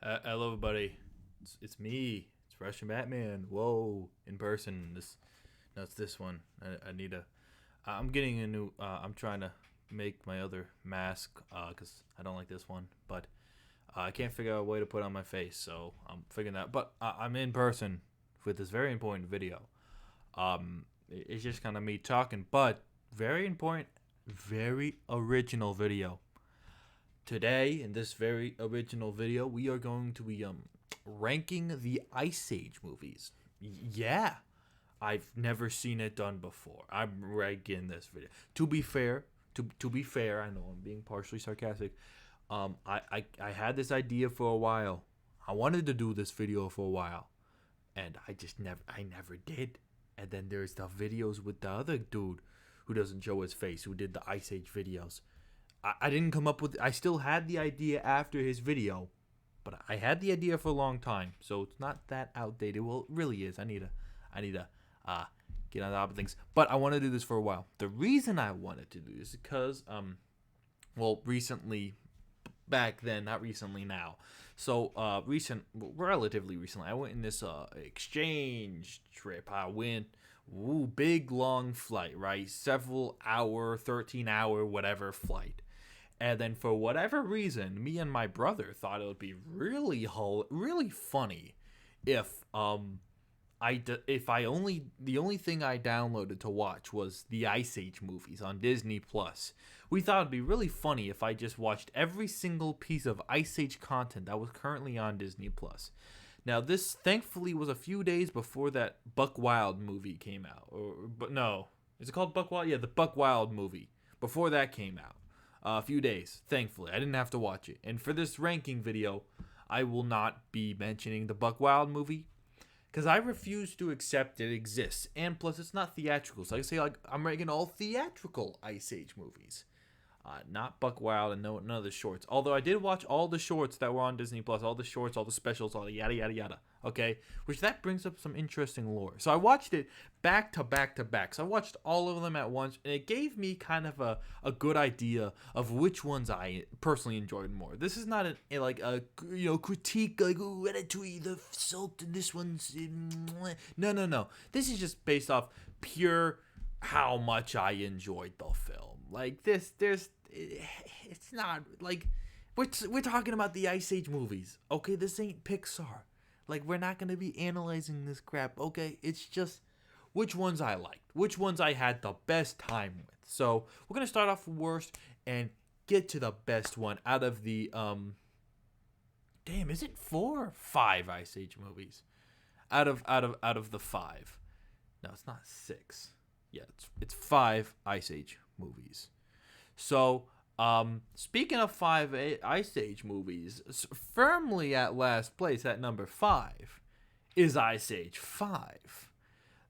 Hello, everybody. It's me. It's Russian Batman. Whoa, in person. No, it's this one. I need a. I'm getting a new. I'm trying to make my other mask because I don't like this one, but I can't figure out a way to put it on my face, so I'm figuring that. But I'm in person with this very important video. It's just kind of me talking, but very important, very original video. Today, in this very original video, we are going to be ranking the Ice Age movies. Yeah, I've never seen it done before. I'm ranking this video. To be fair, I know I'm being partially sarcastic. I had this idea for a while. I wanted to do this video for a while, and I never did. And then there's the videos with the other dude who doesn't show his face, who did the Ice Age videos. I didn't come up with. I still had the idea after his video, but I had the idea for a long time, so it's not that outdated. Well, it really is. I need to get on top of things. But I want to do this for a while. The reason I wanted to do this is because recently, back then, not recently now. So relatively recently, I went in this exchange trip. I went. Ooh, big long flight, right? Several hour, 13-hour, whatever flight. And then for whatever reason, me and my brother thought it would be really funny if the only thing I downloaded to watch was the Ice Age movies on Disney Plus. We thought it'd be really funny if I just watched every single piece of Ice Age content that was currently on Disney Plus. Now, this thankfully was a few days before that Buck Wild movie came out. But no, is it called Buck Wild? Yeah, the Buck Wild movie. Before that came out. A few days, thankfully. I didn't have to watch it. And for this ranking video, I will not be mentioning the Buck Wild movie because I refuse to accept it exists. And plus, it's not theatrical. So I say, I'm ranking all theatrical Ice Age movies. Not Buck Wild and none of the shorts. Although I did watch all the shorts that were on Disney Plus, all the shorts, all the specials, all the yada yada yada. Okay, which that brings up some interesting lore. So I watched it back to back to back. So I watched all of them at once, and it gave me kind of a good idea of which ones I personally enjoyed more. This is not a critique like Ratatouille, the salt in this one's no. This is just based off pure how much I enjoyed the film. Like it's not like we're talking about the Ice Age movies. Okay, this ain't Pixar. Like we're not gonna be analyzing this crap. Okay, it's just which ones I liked, which ones I had the best time with. So we're gonna start off worst and get to the best one out of the is it 4 or 5 Ice Age movies? Out of the 5. No, it's not 6. Yeah, it's 5 Ice Age movies. So, speaking of 5 Ice Age movies, firmly at last place at number 5 is Ice Age 5.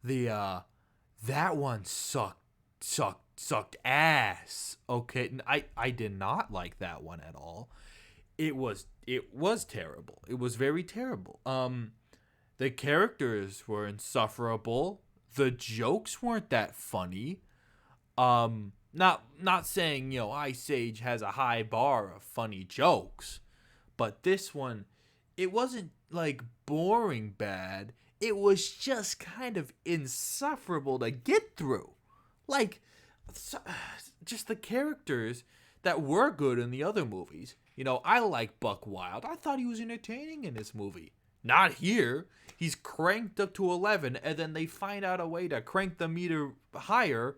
That one sucked ass. Okay, I did not like that one at all. It was terrible. It was very terrible. The characters were insufferable. The jokes weren't that funny. Not saying, Ice Age has a high bar of funny jokes, but this one, it wasn't like boring bad. It was just kind of insufferable to get through. Like, just the characters that were good in the other movies. I like Buck Wild. I thought he was entertaining in this movie. Not here. He's cranked up to 11, and then they find out a way to crank the meter higher,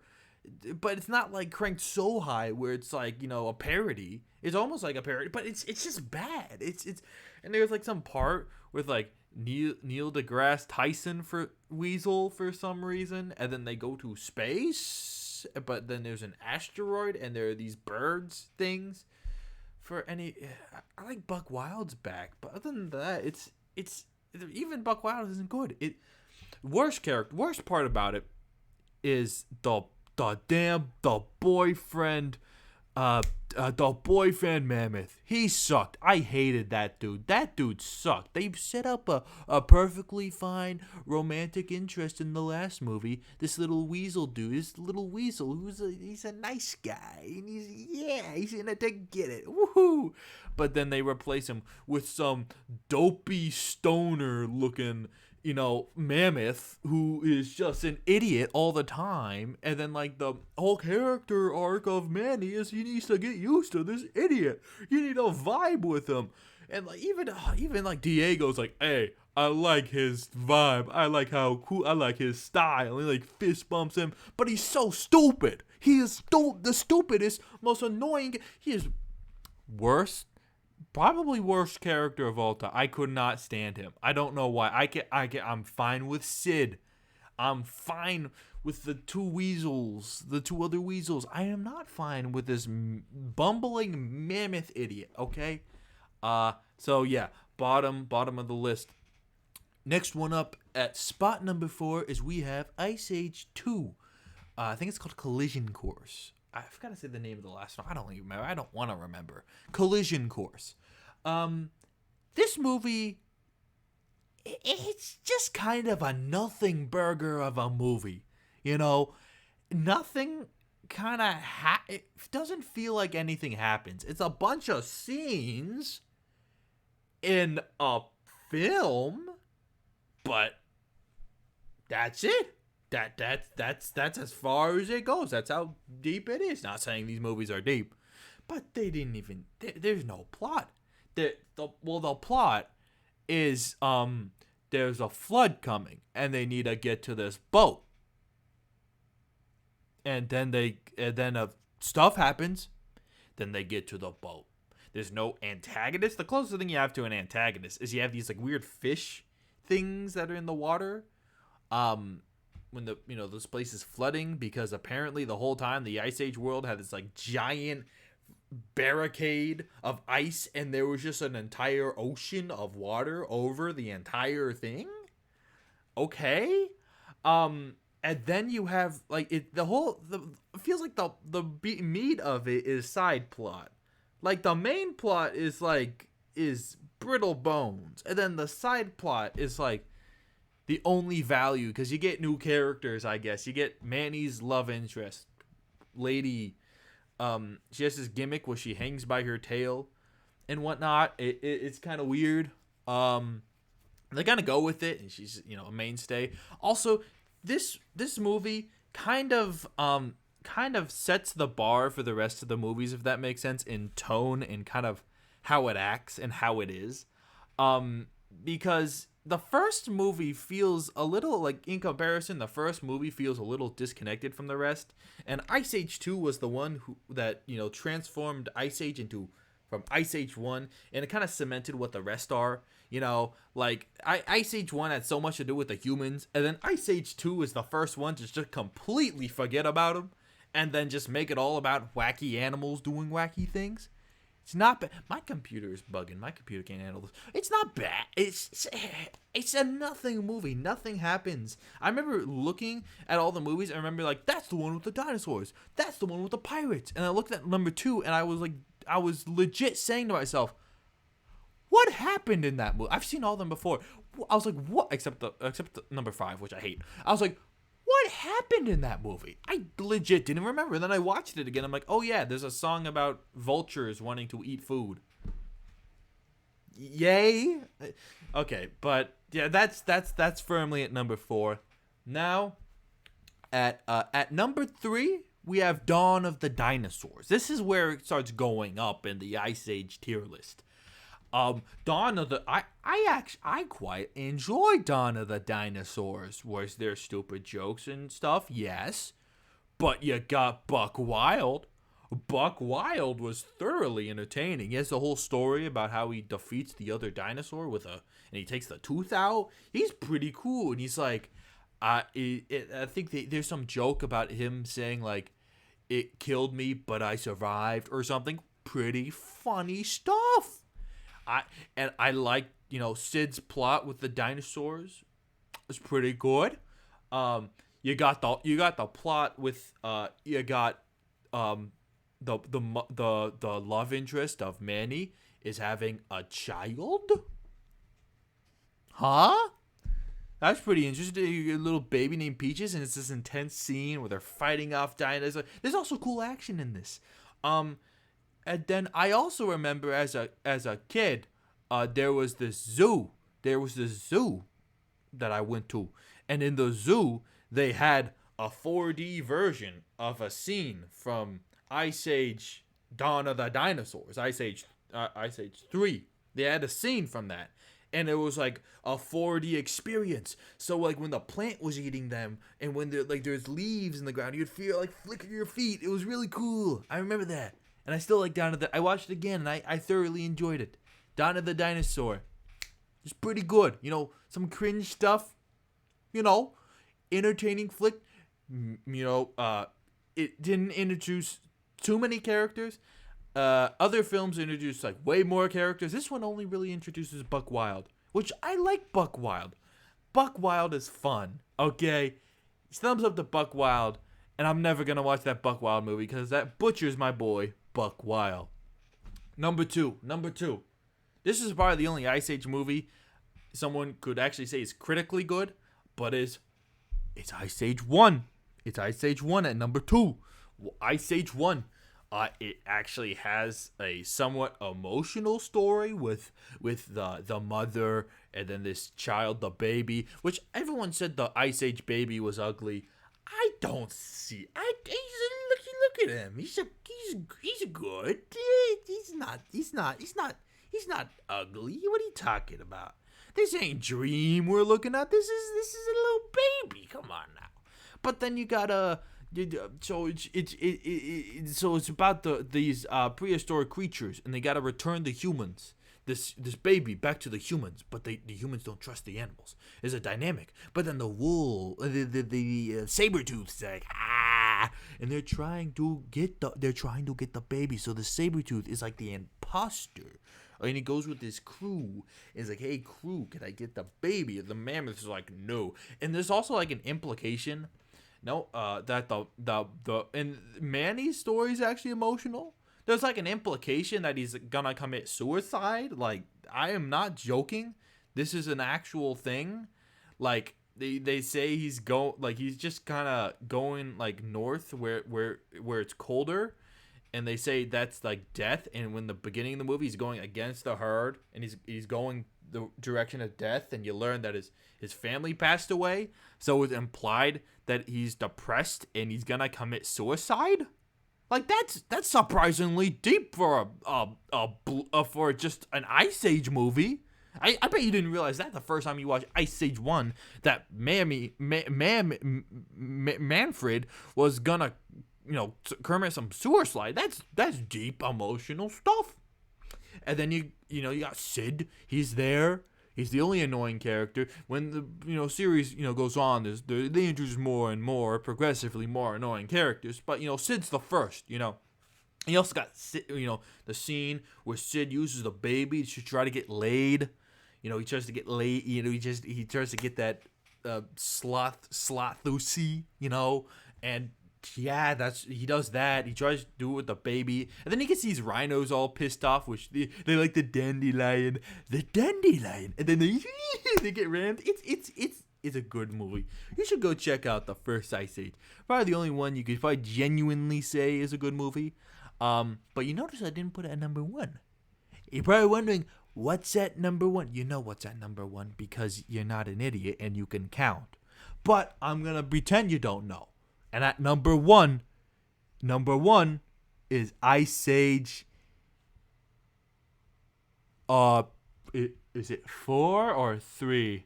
but it's not like cranked so high where it's like, a parody. It's almost like a parody, but it's just bad. It's and there's like some part with like Neil deGrasse Tyson for Weasel for some reason, and then they go to space, but then there's an asteroid and there are these birds things. I like Buck Wild's back, but other than that, it's even Buck Wild isn't good. Worst part about it is the boyfriend uh, the boyfriend mammoth. He sucked. I hated that dude. That dude sucked. They set up a perfectly fine romantic interest in the last movie. This little weasel dude, he's a nice guy, and he's in it to get it. Woohoo! But then they replace him with some dopey stoner looking, mammoth who is just an idiot all the time. And then, like, the whole character arc of Manny is he needs to get used to this idiot. You need to vibe with him. And, like, even like Diego's like, hey, I like his vibe. I like how cool. I like his style. And he, like, fist bumps him. But he's so stupid. He is the stupidest, most annoying. He is probably worst character of all time. I could not stand him. I don't know why. I'm fine with Sid. I'm fine with the two other weasels. I am not fine with this bumbling mammoth idiot. Okay. So yeah, bottom of the list. Next one up at spot number 4 is we have Ice Age 2. I think it's called Collision Course. I forgot to say the name of the last one. I don't even remember. I don't want to remember. Collision Course. This movie, it's just kind of a nothing burger of a movie. Nothing kind of it doesn't feel like anything happens. It's a bunch of scenes in a film, but that's it. That's as far as it goes. That's how deep it is. Not saying these movies are deep, but they didn't even. There's no plot. The plot is there's a flood coming and they need to get to this boat, and then stuff happens. Then they get to the boat. There's no antagonist. The closest thing you have to an antagonist is you have these like weird fish things that are in the water. When this place is flooding, because apparently the whole time the Ice Age world had this like giant barricade of ice, and there was just an entire ocean of water over the entire thing. Okay. And then you have like it feels like the meat of it is side plot. Like the main plot is brittle bones, and then the side plot is like the only value, because you get new characters, I guess. You get Manny's love interest, Lady. She has this gimmick where she hangs by her tail and whatnot. It's kind of weird. They kind of go with it, and she's a mainstay. Also, this movie kind of sets the bar for the rest of the movies, if that makes sense, in tone and kind of how it acts and how it is. Because the first movie feels a little, like, in comparison, the first movie feels a little disconnected from the rest. And Ice Age 2 was the one that transformed Ice Age from Ice Age 1, and it kind of cemented what the rest are. Like, Ice Age 1 had so much to do with the humans, and then Ice Age 2 is the first one to just completely forget about them, and then just make it all about wacky animals doing wacky things. It's not bad. My computer is bugging. My computer can't handle this. It's not bad. It's a nothing movie. Nothing happens. I remember looking at all the movies. I remember like, that's the one with the dinosaurs. That's the one with the pirates. And I looked at number 2, and I was legit saying to myself, what happened in that movie? I've seen all of them before. I was like, what? Except the number 5, which I hate. I was like, what happened in that movie? I legit didn't remember. And then I watched it again. I'm like, oh yeah, there's a song about vultures wanting to eat food. Yay. Okay, but yeah, that's firmly at number 4. Now, at number 3, we have Dawn of the Dinosaurs. This is where it starts going up in the Ice Age tier list. Dawn of the I quite enjoyed Dawn of the Dinosaurs. Was there stupid jokes and stuff? Yes. But you got Buck Wild. Buck Wild was thoroughly entertaining. He has the whole story about how he defeats the other dinosaur and he takes the tooth out. He's pretty cool. And he's like, I think there's some joke about him saying like, it killed me, but I survived or something. Pretty funny stuff. I like, Sid's plot with the dinosaurs. It's pretty good. You got the plot with the love interest of Manny is having a child. Huh? That's pretty interesting. A little baby named Peaches, and it's this intense scene where they're fighting off dinosaurs. There's also cool action in this. And then I also remember as a kid, there was this zoo. There was this zoo that I went to, and in the zoo they had a 4D version of a scene from Ice Age: Dawn of the Dinosaurs, Ice Age 3. They had a scene from that, and it was like a 4D experience. So like when the plant was eating them, and when there's leaves in the ground, you'd feel like flicker your feet. It was really cool. I remember that, and I still like Dawn of the. I watched it again, and I thoroughly enjoyed it. Dawn of the Dinosaur. It's pretty good. Some cringe stuff. Entertaining flick. It didn't introduce too many characters. Other films introduced like way more characters. This one only really introduces Buck Wild, which I like. Buck Wild. Buck Wild is fun. Okay, thumbs up to Buck Wild, and I'm never gonna watch that Buck Wild movie because that butchers my boy Buck Wild. Number two. This is probably the only Ice Age movie someone could actually say is critically good, but it's Ice Age 1. It's Ice Age 1 at number 2. Ice Age 1. It actually has a somewhat emotional story with the mother and then this child, the baby, which everyone said the Ice Age baby was ugly. I don't see. Look at him. He's good. He's not ugly. What are you talking about? This ain't Dream we're looking at. This is a little baby. Come on now. But then you gotta. So it's about these prehistoric creatures, and they gotta return the humans. This baby back to the humans, but the humans don't trust the animals. There's a dynamic. But then the saber-tooth's like and they're trying to get the baby. So the saber-tooth is like the imposter. And he goes with his crew. He's like, hey, crew, can I get the baby? And the mammoth is like, no. And there's also like an implication, that and Manny's story is actually emotional. There's like an implication that he's gonna commit suicide. Like, I am not joking. This is an actual thing. Like, they say he's just kind of going like north where it's colder. And they say that's like death. And when the beginning of the movie, he's going against the herd, and he's going the direction of death. And you learn that his family passed away. So it's implied that he's depressed and he's gonna commit suicide. Like that's surprisingly deep for for just an Ice Age movie. I bet you didn't realize that the first time you watched Ice Age 1, that Manfred was gonna commit some suicide. That's deep emotional stuff. And then you got Sid. He's there. He's the only annoying character. When the series goes on, they introduce more and more progressively more annoying characters. But Sid's the first. You also got Sid, the scene where Sid uses the baby to try to get laid. He tries to get laid. He tries to get that slothussy. And yeah, he does that. He tries to do it with the baby, and then he gets these rhinos all pissed off, which they like the dandelion, and then they get rammed. It's a good movie. You should go check out the first Ice Age. Probably the only one you could probably genuinely say is a good movie. But you notice I didn't put it at number 1. You're probably wondering what's at number 1. You know what's at number 1 because you're not an idiot and you can count. But I'm gonna pretend you don't know. And at number one is Ice Age. Is it 4 or 3?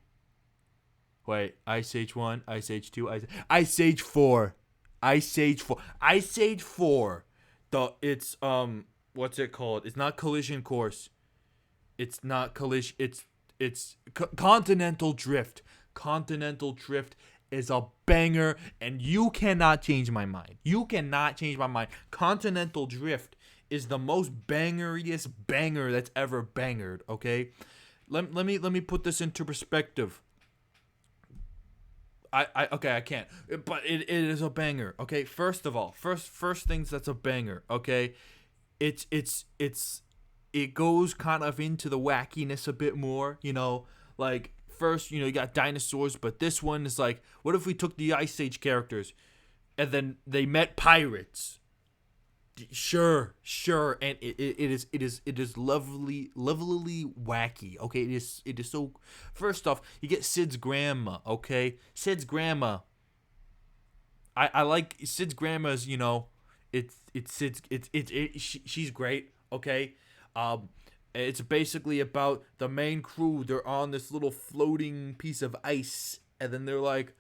Wait, Ice Age 1, Ice Age 2, Ice Age 4. Ice Age 4. Ice Age 4. It's what's it called? It's not Collision Course. It's not Collision. It's Continental Drift. Continental Drift is a banger, and you cannot change my mind. You cannot change my mind. Continental Drift is the most bangeriest banger that's ever bangered, okay? Let me put this into perspective. Okay, I can't. But it is a banger. Okay, first of all, first things that's a banger. Okay, it's it goes kind of into the wackiness a bit more. Like first, you got dinosaurs, but this one is like, what if we took the Ice Age characters and then they met pirates? Sure, and it is lovely wacky. Okay, it is so. First off, you get Sid's grandma. Okay, Sid's grandma. I like Sid's grandma's. It's Sid's. She's great. Okay, um, it's basically about the main crew. They're on this little floating piece of ice, and then they're like,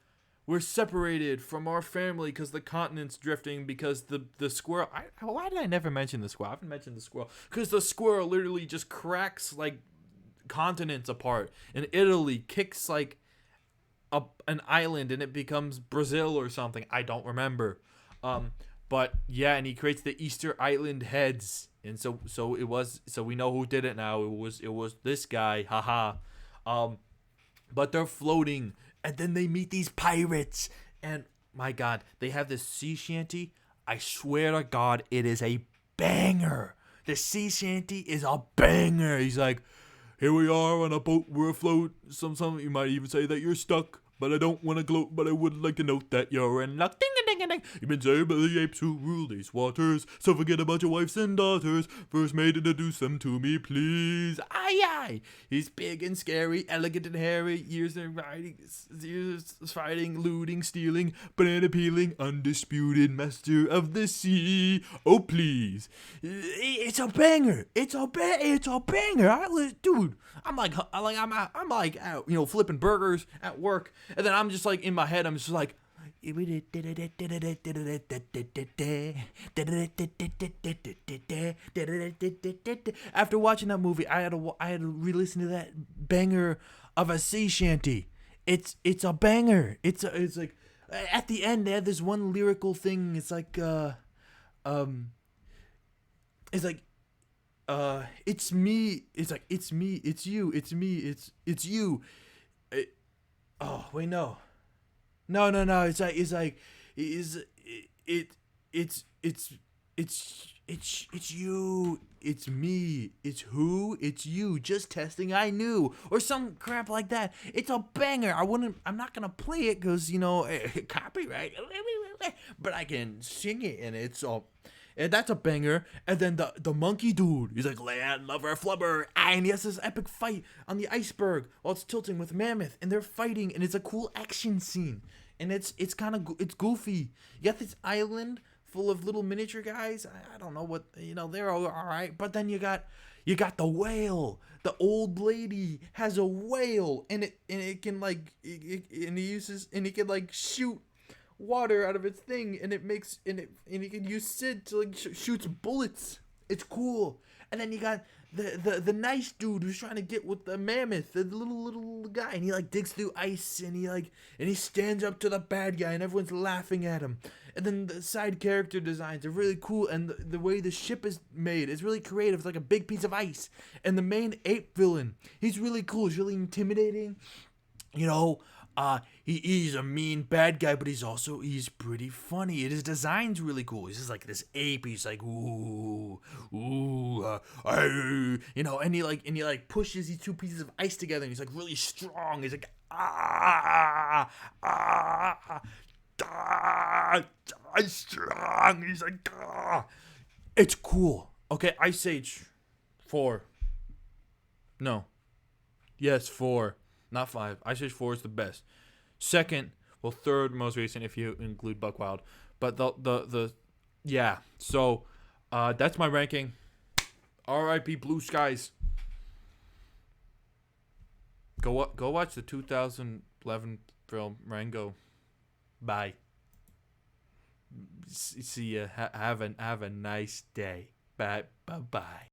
we're separated from our family because the continent's drifting because the squirrel. Why did I never mention the squirrel? I haven't mentioned the squirrel because the squirrel literally just cracks like continents apart, and Italy kicks like an island and it becomes Brazil or something. I don't remember. But yeah, and he creates the Easter Island heads, and so it was. So we know who did it now. It was this guy. Haha. But they're floating, and then they meet these pirates, and my God, they have this sea shanty. I swear to God, it is a banger. The sea shanty is a banger. He's like, here we are on a boat, we're afloat. Some you might even say that you're stuck, but I don't want to gloat, but I would like to note that you're in luck. Ding a ding a ding. You've been saved by the apes who rule these waters. So forget about your wives and daughters. First mate, introduce them to me, please. Aye aye. He's big and scary, elegant and hairy. Years fighting, looting, stealing, banana peeling, undisputed master of the sea. Oh please, it's a banger. It's a banger. Dude, I'm like out, flipping burgers at work, and then I'm just like in my head, I'm just like. After watching that movie, I had to re-listen to that banger of a sea shanty. It's a banger. It's like at the end they had this one lyrical thing. It's like it's like it's me. It's like it's me. It's you. It's me. It's you. Oh wait, no. No. It's like it's you. It's me. It's who? It's you. Just testing. I knew, or some crap like that. It's a banger. I'm not gonna play it because copyright. But I can sing it, and it's all. And that's a banger. And then the monkey dude, he's like, land, lover, flubber. And he has this epic fight on the iceberg while it's tilting with Mammoth. And they're fighting, and it's a cool action scene. And it's kind of, it's goofy. You got this island full of little miniature guys. I don't know what, they're all right. But then you got the whale. The old lady has a whale. And it can like, and he can like shoot water out of its thing, and you can use Sid to like shoots bullets. It's cool. And then you got the nice dude who's trying to get with the mammoth, the little guy, and he like digs through ice, and he stands up to the bad guy, and everyone's laughing at him. And then the side character designs are really cool, and the way the ship is made is really creative. It's like a big piece of ice. And the main ape villain, he's really cool. He's really intimidating. He's a mean bad guy, but he's pretty funny. And his design's really cool. He's just like this ape. He's like, and he pushes these two pieces of ice together, and he's like really strong. He's like, I'm strong. He's like, It's cool. Okay, Ice Age 4. No. Yes, 4. Not 5. Ice Age 4 is the best. Second, third most recent if you include Buckwild. But yeah. So, that's my ranking. R.I.P. Blue Skies. Go watch the 2011 film Rango. Bye. See ya. Have a nice day. Bye.